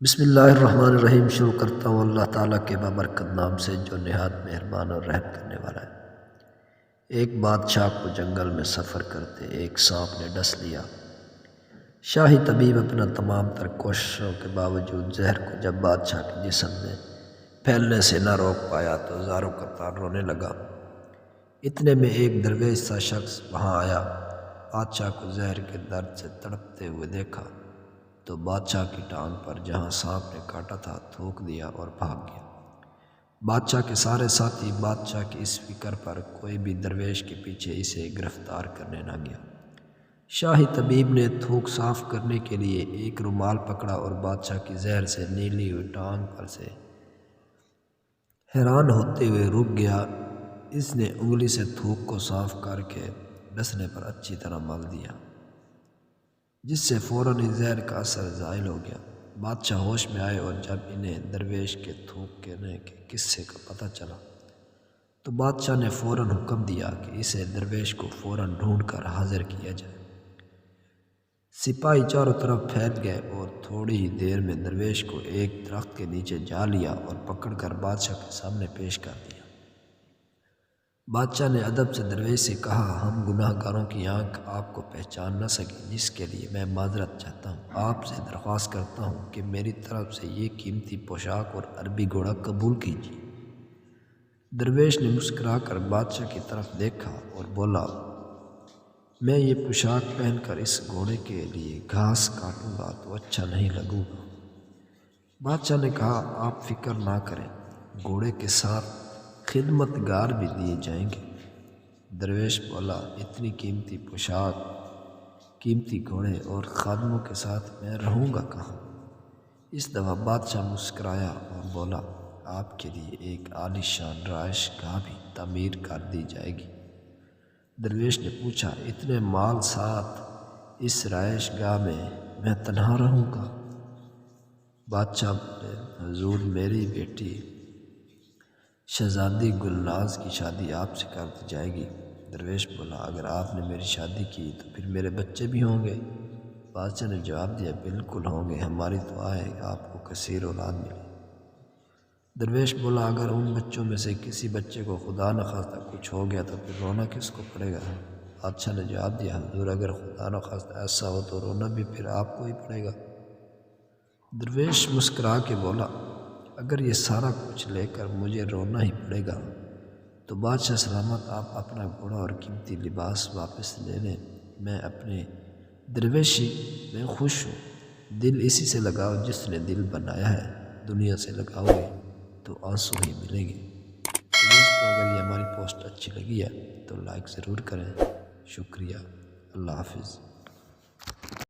بسم اللہ الرحمن الرحیم۔ شروع کرتا ہوں اللہ تعالیٰ کے بابرکت نام سے جو نہایت مہربان اور رحم کرنے والا ہے۔ ایک بادشاہ کو جنگل میں سفر کرتے ایک سانپ نے ڈس لیا۔ شاہی طبیب اپنا تمام تر کوششوں کے باوجود زہر کو جب بادشاہ کے جسم میں پھیلنے سے نہ روک پایا تو زاروں قطار رونے لگا۔ اتنے میں ایک درویش سا شخص وہاں آیا۔ بادشاہ کو زہر کے درد سے تڑپتے ہوئے دیکھا تو بادشاہ کی ٹانگ پر جہاں سانپ نے کاٹا تھا تھوک دیا اور بھاگ گیا۔ بادشاہ کے سارے ساتھی بادشاہ کی اس فکر پر کوئی بھی درویش کے پیچھے اسے گرفتار کرنے نہ گیا۔ شاہی طبیب نے تھوک صاف کرنے کے لیے ایک رومال پکڑا اور بادشاہ کی زہر سے نیلی ہوئی ٹانگ پر سے حیران ہوتے ہوئے رک گیا۔ اس نے انگلی سے تھوک کو صاف کر کے ڈسنے پر اچھی طرح مل دیا، جس سے فوراً ہی زہر کا اثر زائل ہو گیا۔ بادشاہ ہوش میں آئے اور جب انہیں درویش کے تھوکنے کے قصے کا پتہ چلا تو بادشاہ نے فوراً حکم دیا کہ اسے درویش کو فوراً ڈھونڈ کر حاضر کیا جائے۔ سپاہی چاروں طرف پھیل گئے اور تھوڑی ہی دیر میں درویش کو ایک درخت کے نیچے جا لیا اور پکڑ کر بادشاہ کے سامنے پیش کر دیا۔ بادشاہ نے ادب سے درویش سے کہا، ہم گناہ گاروں کی آنکھ آپ کو پہچان نہ سکی، جس کے لیے میں معذرت چاہتا ہوں۔ آپ سے درخواست کرتا ہوں کہ میری طرف سے یہ قیمتی پوشاک اور عربی گھوڑا قبول کیجیے۔ درویش نے مسکرا کر بادشاہ کی طرف دیکھا اور بولا، میں یہ پوشاک پہن کر اس گھوڑے کے لیے گھاس کاٹوں گا تو اچھا نہیں لگوں گا۔ بادشاہ نے کہا، آپ فکر نہ کریں، گھوڑے کے ساتھ خدمت گار بھی دیے جائیں گے۔ درویش بولا، اتنی قیمتی پوشاک، قیمتی گھوڑے اور خادموں کے ساتھ میں رہوں گا کہاں؟ اس دفعہ بادشاہ مسکرایا اور بولا، آپ کے لیے ایک عالی شان رہائش گاہ بھی تعمیر کر دی جائے گی۔ درویش نے پوچھا، اتنے مال ساتھ اس رہائش گاہ میں تنہا رہوں گا؟ بادشاہ بولے، حضور، میری بیٹی شہزادی گلناز کی شادی آپ سے کر دی جائے گی۔ درویش بولا، اگر آپ نے میری شادی کی تو پھر میرے بچے بھی ہوں گے؟ بادشاہ نے جواب دیا، بالکل ہوں گے، ہماری دعا ہے کہ آپ کو کثیر اولاد ملے۔ درویش بولا، اگر ان بچوں میں سے کسی بچے کو خدا نخواستہ کچھ ہو گیا تو پھر رونا کس کو پڑے گا؟ بادشاہ نے جواب دیا، حضور، اگر خدا نخواستہ ایسا ہو تو رونا بھی پھر آپ کو ہی پڑے گا۔ درویش مسکرا کے بولا، اگر یہ سارا کچھ لے کر مجھے رونا ہی پڑے گا تو بادشاہ سلامت، آپ اپنا گھوڑا اور قیمتی لباس واپس لے لیں۔ میں اپنے درویشی میں خوش ہوں۔ دل اسی سے لگاؤ جس نے دل بنایا ہے، دنیا سے لگاؤ گے تو آنسو ہی ملیں گے۔ دوستو، اگر یہ ہماری پوسٹ اچھی لگی ہے تو لائک ضرور کریں۔ شکریہ۔ اللہ حافظ۔